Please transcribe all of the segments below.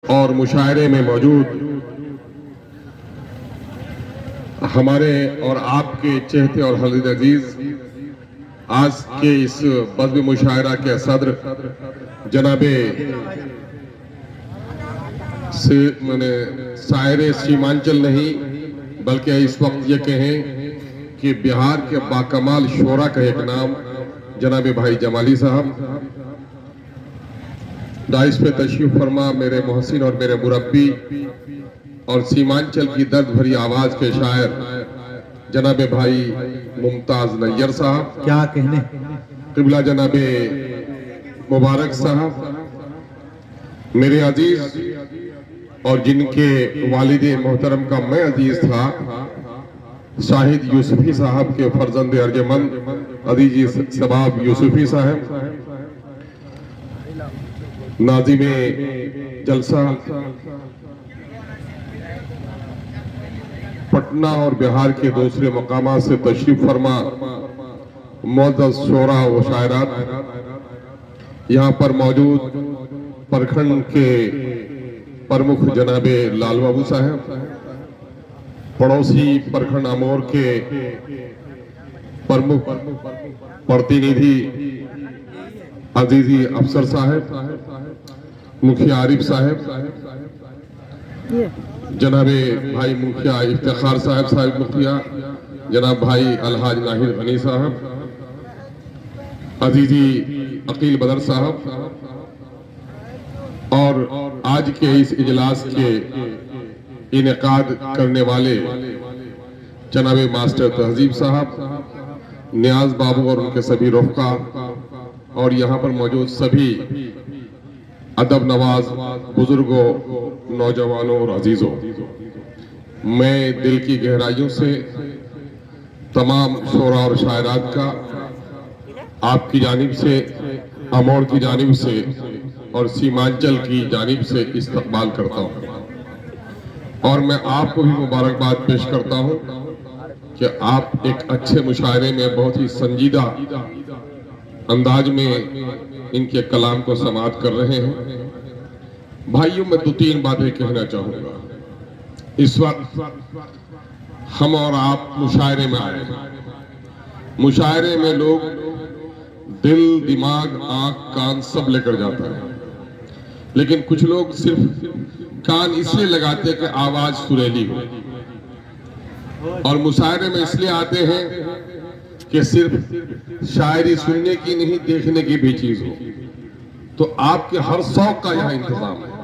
اور مشاعرے میں موجود ہمارے اور آپ کے چہتے اور حضرت عزیز آج کے اس بزم مشاعرہ کے صدر جناب شاعر سیمانچل نہیں بلکہ اس وقت یہ کہیں کہ بہار کے باکمال شعراء کا ایک نام جناب بھائی جمالی صاحب دائس پہ تشریف فرما میرے محسن اور میرے مربی اور سیمانچل کی درد بھری آواز کے شاعر جناب بھائی ممتاز نیر صاحب کیا کہنے قبلہ جناب مبارک صاحب میرے عزیز اور جن کے والد محترم کا میں عزیز تھا شاہد یوسفی صاحب کے فرزند ارجمند عزیز شباب یوسفی صاحب ناظم جلسہ پٹنہ اور بہار کے دوسرے مقامات سے تشریف فرما معزز شعراء و شاعرات یہاں پر موجود پرکھنڈ کے پرمکھ جناب لال بابو صاحب پڑوسی پرکھنڈ امور کے پرمکھ پرتینیدھی عزیزی افسر صاحب مکھیا عارف صاحب جناب بھائی مکھیا افتخار صاحب مکھیا جناب بھائی الحاج ناہید غنی صاحب عزیزی عقیل بدر صاحب اور آج کے اس اجلاس کے انعقاد کرنے والے جناب ماسٹر تہذیب صاحب نیاز بابو اور ان کے سبھی رفقا اور یہاں پر موجود سبھی ادب نواز بزرگوں نوجوانوں اور عزیزوں میں دل کی گہرائیوں سے تمام شعراء اور شاعرات کا آپ کی جانب سے امور کی جانب سے اور سیمانچل کی جانب سے استقبال کرتا ہوں اور میں آپ کو بھی مبارکباد پیش کرتا ہوں کہ آپ ایک اچھے مشاعرے میں بہت ہی سنجیدہ انداز میں ان کے کلام کو سماعت کر رہے ہیں بھائیوں میں دو تین باتیں کہنا چاہوں گا اس وقت ہم اور آپ مشاعرے میں آئے ہیں مشاعرے میں لوگ دل دماغ آنکھ کان سب لے کر جاتا ہے لیکن کچھ لوگ صرف کان اس لیے لگاتے کہ آواز سریلی ہو اور مشاعرے میں اس لیے آتے ہیں کہ صرف شاعری سننے کی نہیں دیکھنے کی بھی چیز ہو تو آپ کے ہر شوق کا یہاں انتظام ہے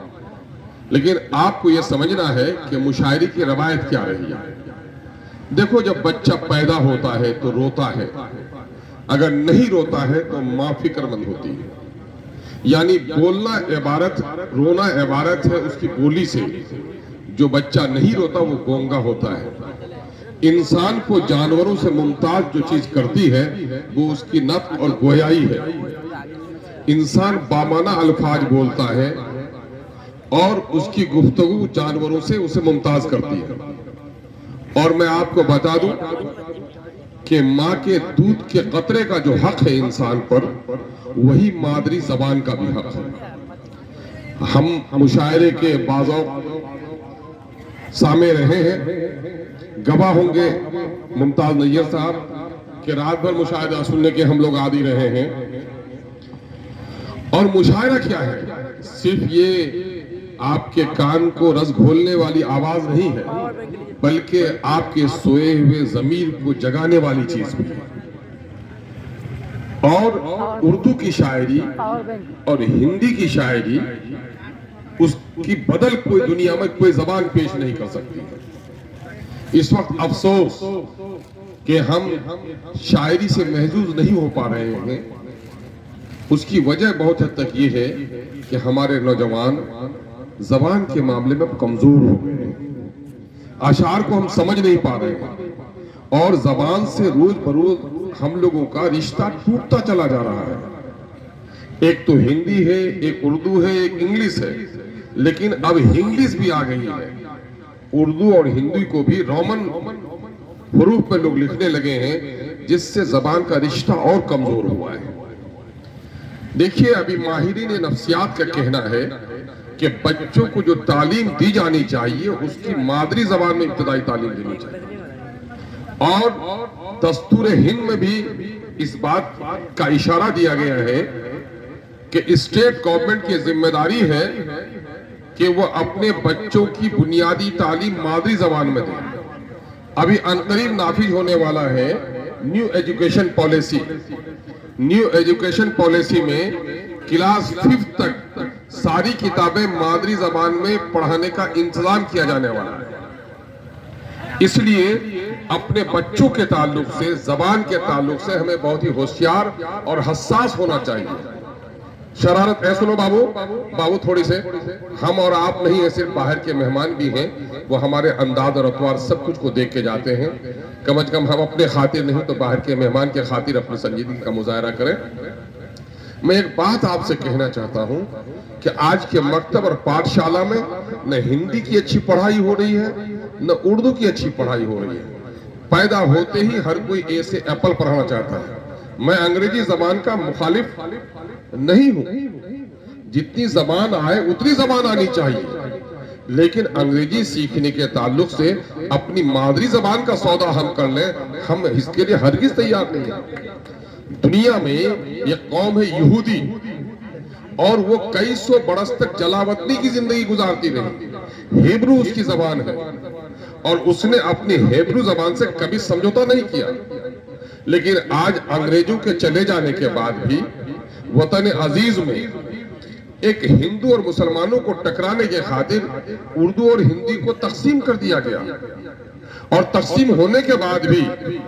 لیکن آپ کو یہ سمجھنا ہے کہ مشاعری کی روایت کیا رہی ہے دیکھو جب بچہ پیدا ہوتا ہے تو روتا ہے اگر نہیں روتا ہے تو ماں فکر مند ہوتی ہے یعنی بولنا عبارت رونا عبارت ہے اس کی بولی سے جو بچہ نہیں روتا وہ گونگا ہوتا ہے انسان کو جانوروں سے ممتاز جو چیز کرتی ہے وہ اس کی نطق اور گویائی ہے انسان بامانہ الفاظ بولتا ہے اور اس کی گفتگو جانوروں سے اسے ممتاز کرتی ہے اور میں آپ کو بتا دوں کہ ماں کے دودھ کے قطرے کا جو حق ہے انسان پر وہی مادری زبان کا بھی حق ہے ہم مشاعرے کے بعضوق سامع رہے ہیں گواہ ہوں گے ممتاز نیر صاحب کہ رات بھر مشاہدہ سننے کے ہم لوگ عادی رہے ہیں اور مشاعرہ کیا ہے صرف یہ آپ کے کان کو رس گھولنے والی آواز نہیں ہے بلکہ آپ کے سوئے ہوئے ضمیر کو جگانے والی چیز بھی ہے اور اردو کی شاعری اور ہندی کی شاعری اس کی بدل کوئی دنیا میں کوئی زبان پیش نہیں کر سکتی اس وقت افسوس کہ ہم شاعری سے محظوظ نہیں ہو پا رہے ہیں اس کی وجہ بہت حد تک یہ ہے کہ ہمارے نوجوان زبان کے معاملے میں کمزور ہو گئے ہیں اشعار کو ہم سمجھ نہیں پا رہے ہیں اور زبان سے روز بروز ہم لوگوں کا رشتہ ٹوٹتا چلا جا رہا ہے ایک تو ہندی ہے ایک اردو ہے ایک انگلش ہے لیکن اب انگلش بھی آ گئی ہے اردو اور ہندی کو بھی رومن حروف پہ لوگ لکھنے لگے ہیں جس سے زبان کا رشتہ اور کمزور ہوا ہے دیکھیے ابھی ماہرین نفسیات کا کہنا ہے کہ بچوں کو جو تعلیم دی جانی چاہیے اس کی مادری زبان میں ابتدائی تعلیم دینی چاہیے، اور دستور ہند میں بھی اس بات کا اشارہ دیا گیا ہے کہ اسٹیٹ گورنمنٹ کی ذمہ داری ہے کہ وہ اپنے بچوں کی بنیادی تعلیم مادری زبان میں دیں۔ ابھی عنقریب نافذ ہونے والا ہے new education policy. New education policy میں کلاس 5 تک ساری کتابیں مادری زبان میں پڑھانے کا انتظام کیا جانے والا ہے۔ اس لیے اپنے بچوں کے تعلق سے، زبان کے تعلق سے ہمیں بہت ہی ہوشیار اور حساس ہونا چاہیے۔ شرارت ہے، سنو بابو تھوڑی سے، ہم اور آپ نہیں ہیں، صرف باہر کے مہمان بھی ہیں، وہ ہمارے انداز اور اطوار سب کچھ کو دیکھ کے جاتے ہیں۔ کم از کم ہم اپنے خاطر نہیں تو باہر کے مہمان کے خاطر اپنی سنجیدگی کا مظاہرہ کریں۔ میں ایک بات آپ سے کہنا چاہتا ہوں کہ آج کے مکتب اور پاٹھشالہ میں نہ ہندی کی اچھی پڑھائی ہو رہی ہے نہ اردو کی اچھی پڑھائی ہو رہی ہے۔ پیدا ہوتے ہی ہر کوئی اے سے ایپل پڑھانا چاہتا ہے۔ میں انگریزی زبان کا مخالف نہیں ہوں، جتنی زبان آئے اتنی زبان آنی چاہیے، لیکن انگریزی سیکھنے کے تعلق سے اپنی مادری زبان کا سودا ہم کر لیں، ہم اس کے لیے ہرگز تیار نہیں ہیں۔ دنیا میں ایک قوم ہے یہودی، اور وہ کئی سو برس تک جلاوطنی کی زندگی گزارتی رہی۔ ہیبرو اس کی زبان ہے، اور اس نے اپنی ہیبرو زبان سے کبھی سمجھوتا نہیں کیا، لیکن آج انگریزوں کے چلے جانے کے بعد بھی وطن عزیز میں ایک ہندو اور مسلمانوں کو ٹکرانے کے خاطر اردو اور ہندی کو تقسیم کر دیا گیا، اور تقسیم ہونے کے بعد بھی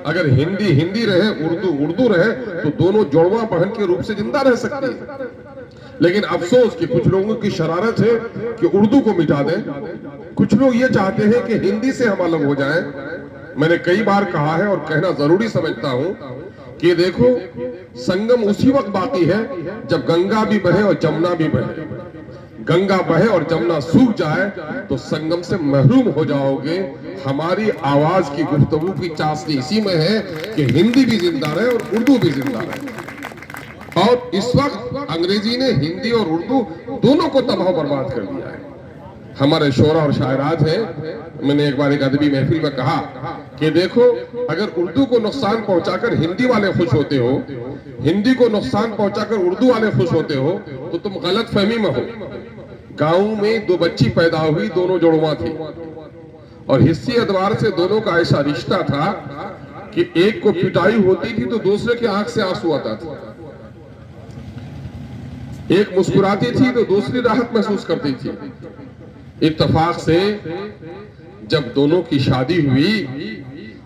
اگر ہندی ہندی رہے، اردو اردو رہے، تو دونوں جڑواں بہن کے روپ سے زندہ رہ سکتی ہے۔ لیکن افسوس کہ کچھ لوگوں کی شرارت ہے کہ اردو کو مٹا دیں، کچھ لوگ یہ چاہتے ہیں کہ ہندی سے ہم الگ ہو جائیں۔ میں نے کئی بار کہا ہے اور کہنا ضروری سمجھتا ہوں کہ دیکھو، سنگم اسی وقت باقی ہے جب گنگا بھی بہے اور جمنا بھی بہے۔ گنگا بہے اور جمنا سوکھ جائے تو سنگم سے محروم ہو جاؤ گے۔ ہماری آواز کی گفتگو کی چاشنی اسی میں ہے کہ ہندی بھی زندہ رہے اور اردو بھی زندہ رہے۔ اور اس وقت انگریزی نے ہندی اور اردو دونوں کو تباہ و برباد کر دیا ہے۔ ہمارے شعراء اور شاعرات ہیں، میں نے ایک بار ایک ادبی محفل میں کہا کہ دیکھو، اگر اردو کو نقصان پہنچا کر ہندی والے خوش ہوتے ہو، ہندی کو نقصان پہنچا کر اردو والے خوش ہوتے ہو، تو تم غلط فہمی میں ہو۔ گاؤں میں 2 بچی پیدا ہوئی، دونوں جڑواں تھی، اور حصی اعتبار سے دونوں کا ایسا رشتہ تھا کہ ایک کو پٹائی ہوتی تھی تو دوسرے کے آنکھ سے آنسو آتا تھا، ایک مسکراتی تھی تو دوسری راحت محسوس کرتی تھی۔ اتفاق سے جب دونوں کی شادی ہوئی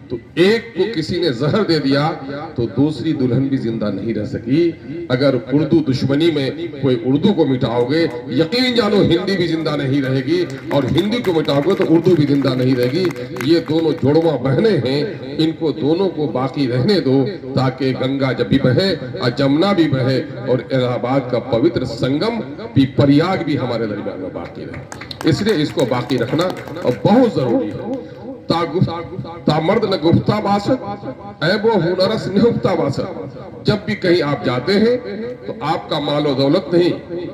تو ایک کو کسی نے زہر دے دیا تو دوسری دلہن بھی زندہ نہیں رہ سکی۔ اگر اردو دشمنی میں کوئی اردو کو مٹاؤ گے، یقین جانو ہندی بھی زندہ نہیں رہے گی، اور ہندی کو مٹاؤ گے تو اردو بھی زندہ نہیں رہے گی۔ یہ دونوں جڑواں بہنیں ہیں، ان کو دونوں کو باقی رہنے دو، تاکہ گنگا جب بھی بہے اور جمنا بھی بہے اور الہ آباد کا پوتر سنگم بھی، پریاگ بھی ہمارے درمیان میں باقی رہے۔ اس لیے اس کو باقی رکھنا بہت ضروری ہے۔ تا مرد نہ گفتہ باسد، عیب و ہنرس نہفتہ باسد۔ جب بھی کہیں آپ جاتے ہیں تو آپ کا مال و دولت نہیں،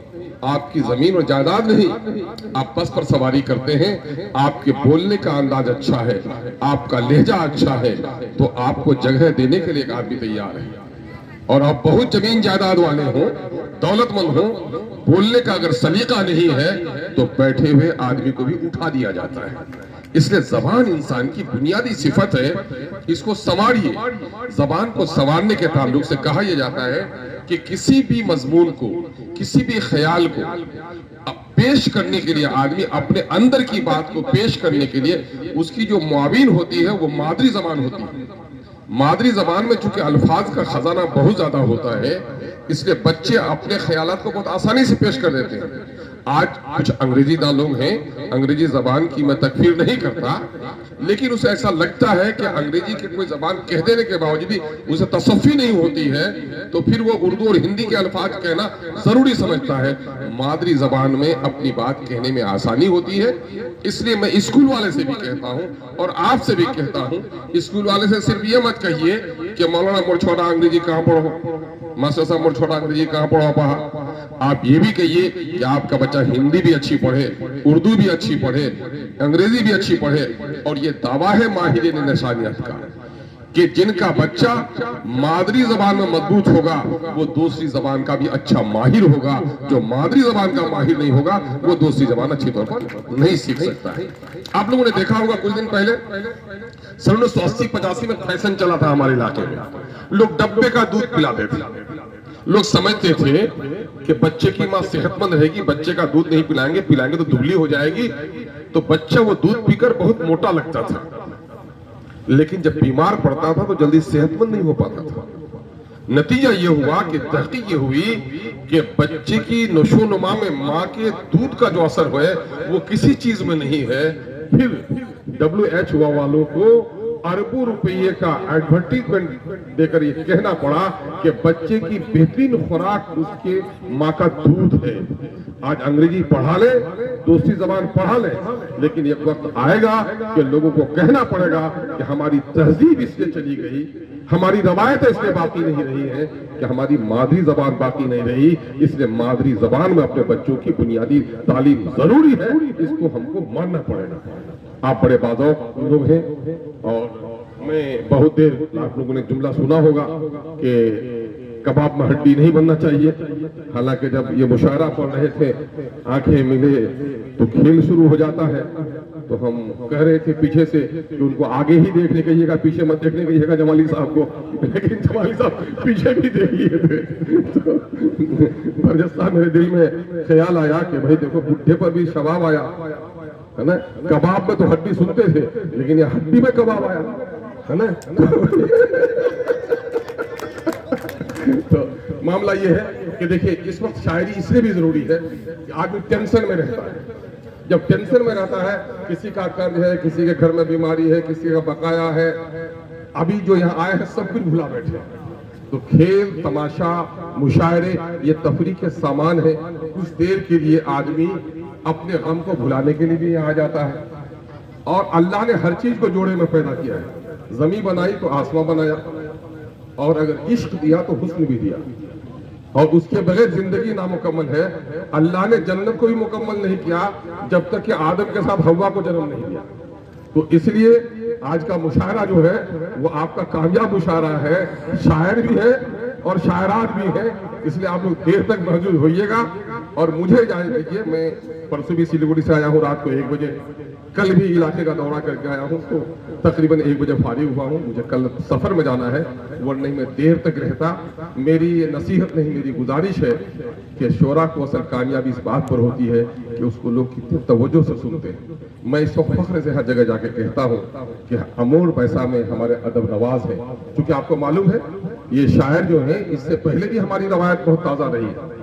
آپ کی زمین اور جائیداد نہیں، آپ بس پر سواری کرتے ہیں، آپ کے بولنے کا انداز اچھا ہے، آپ کا لہجہ اچھا ہے، تو آپ کو جگہ دینے کے لیے ایک آدمی تیار ہے۔ اور آپ بہت زمین جائیداد والے ہوں، دولت مند ہوں، بولنے کا اگر سلیقہ نہیں ہے تو بیٹھے ہوئے آدمی کو بھی اٹھا دیا جاتا ہے۔ اس لیے زبان انسان کی بنیادی صفت ہے، اس کو سنواریے۔ زبان کو سنوارنے کے تعلق سے کہا یہ جاتا ہے کہ کسی بھی مضمون کو، کسی بھی خیال کو پیش کرنے کے لیے آدمی اپنے اندر کی بات کو پیش کرنے کے لیے اس کی جو معاون ہوتی ہے وہ مادری زبان ہوتی ہے۔ مادری زبان میں چونکہ الفاظ کا خزانہ بہت زیادہ ہوتا ہے، اس لیے بچے اپنے خیالات کو بہت آسانی سے پیش کر دیتے ہیں۔ آج کچھ انگریزی داں لوگ ہیں، انگریزی زبان کی میں تکفیر نہیں کرتا، لیکن اسے ایسا لگتا ہے کہ انگریزی کی کوئی زبان کہہ دینے کے باوجود بھی اسے تصفی نہیں ہوتی ہے تو پھر وہ اردو اور ہندی کے الفاظ کہنا ضروری سمجھتا ہے. مادری زبان میں اپنی بات کہنے میں آسانی ہوتی ہے. اس لیے میں اسکول والے سے بھی کہتا ہوں اور آپ سے بھی کہتا ہوں, اسکول والے سے صرف یہ مت کہیے کہ مولانا مور چھوٹا انگریزی کہاں پڑھو, ماسٹر صاحب مور چھوٹا انگریزی کہاں پڑھو پہا. آپ یہ بھی کہیے کہ آپ کا بچہ ہندی بھی اچھی پڑھے, اردو بھی اچھی پڑھے, انگریزی بھی اچھی پڑھے. اور یہ دعویٰ ہے ماہرین نشانیات کا کہ جن کا بچہ مادری زبان میں مضبوط ہوگا وہ دوسری زبان کا بھی اچھا ماہر ہوگا. جو مادری زبان کا ماہر نہیں ہوگا وہ دوسری زبان اچھی طور پر نہیں سیکھ سکتا ہے. آپ لوگوں نے دیکھا ہوگا کچھ دن پہلے 1980-85 میں فیشن چلا تھا ہمارے علاقے میں, لوگ ڈبے کا دودھ پلاتے تھے. لوگ سمجھتے تھے کہ بچے کی ماں صحت مند رہے گی, بچے کا دودھ نہیں پلائیں گے تو دبلی ہو جائے گی, تو بچہ وہ دودھ پی کر بہت موٹا لگتا تھا. لیکن جب بیمار پڑتا تھا تو جلدی صحت مند نہیں ہو پاتا تھا. نتیجہ یہ ہوا کہ تحقیق یہ ہوئی کہ بچے کی نشو و نما میں ماں کے دودھ کا جو اثر ہے وہ کسی چیز میں نہیں ہے. پھر WHO والوں کو اربوں روپیے کا ایڈورٹائزمنٹ دے کر یہ کہنا پڑا کہ بچے کی بہترین خوراک اس کے ماں کا دودھ ہے. آج انگریزی پڑھا لے, دوسری زبان پڑھا لے, لیکن ایک وقت آئے گا کہ لوگوں کو کہنا پڑے گا کہ ہماری تہذیب اس لیے چلی گئی, ہماری روایتیں اس لیے باقی نہیں رہی ہیں کہ ہماری مادری زبان باقی نہیں رہی. اس لیے مادری زبان میں اپنے بچوں کی بنیادی تعلیم ضروری ہے, اس کو ہم کو ماننا پڑے گا. آپ بڑے باذوق لوگ ہیں اور میں بہت دیر آپ لوگوں نے جملہ سنا ہوگا کہ کباب میں ہڈی نہیں بننا چاہیے. حالانکہ جب یہ مشاعرہ پڑھ رہے تھے آنکھیں ملے تو کھیل شروع ہو جاتا ہے. تو ہم کہہ رہے تھے پیچھے سے کہ ان کو آگے ہی دیکھنے کہیے گا, پیچھے مت دیکھنے کہیے گا جمالی صاحب کو, لیکن جمالی صاحب پیچھے بھی دیکھیے تھے. برجستہ میرے دل میں خیال آیا کہ بھائی دیکھو بڈھے پر بھی شباب آیا ہے نا. کباب میں تو ہڈی سنتے تھے لیکن یہ ہڈی میں کباب آیا ہے نا. تو معاملہ یہ ہے کہ دیکھیں اس وقت شاعری اس لیے بھی ضروری ہے کہ آدمی ٹینشن میں رہتا ہے. جب ٹینشن میں رہتا ہے, کسی کا قرض ہے, کسی کے گھر میں بیماری ہے, کسی کا بقایا ہے, ابھی جو یہاں آئے ہیں سب کچھ بھلا بیٹھے. تو کھیل, تماشا, مشاعرے یہ تفریح کے سامان ہے. کچھ دیر کے لیے آدمی اپنے غم کو بھلانے کے لیے بھی یہاں آ جاتا ہے. اور اللہ نے ہر چیز کو جوڑے میں پیدا کیا ہے. زمین بنائی تو آسمان بنایا, اور اگر عشق دیا تو حسن بھی دیا, اور اس کے بغیر زندگی نامکمل ہے. اللہ نے جنت کو بھی مکمل نہیں کیا جب تک کہ آدم کے ساتھ حوا کو جنم نہیں دیا. تو اس لیے آج کا مشاعرہ جو ہے وہ آپ کا کامیاب مشاعرہ ہے. شاعر بھی ہے اور شاعرات بھی ہیں, اس لیے آپ لوگ دیر تک موجود ہوئیے گا. اور مجھے اجازت دیجیے, میں پرسوں بھی سلیگوڑی سے آیا ہوں رات کو 1 بجے, کل بھی علاقے کا دورہ کر کے آیا ہوں, تو تقریباً 1 بجے فارغ ہوا ہوں. مجھے کل سفر میں جانا ہے, ورنہ میں دیر تک رہتا. میری یہ نصیحت نہیں, میری گزارش ہے کہ شعراء کو اصل کامیابی اس بات پر ہوتی ہے کہ اس کو لوگ کتنی توجہ سے سنتے ہیں. میں اس وقت فخر سے ہر جگہ جا کے کہتا ہوں کہ امور پیسہ میں ہمارے ادب نواز ہے. کیونکہ آپ کو معلوم ہے یہ شاعر جو ہیں اس سے پہلے بھی ہماری روایت بہت تازہ رہی ہے.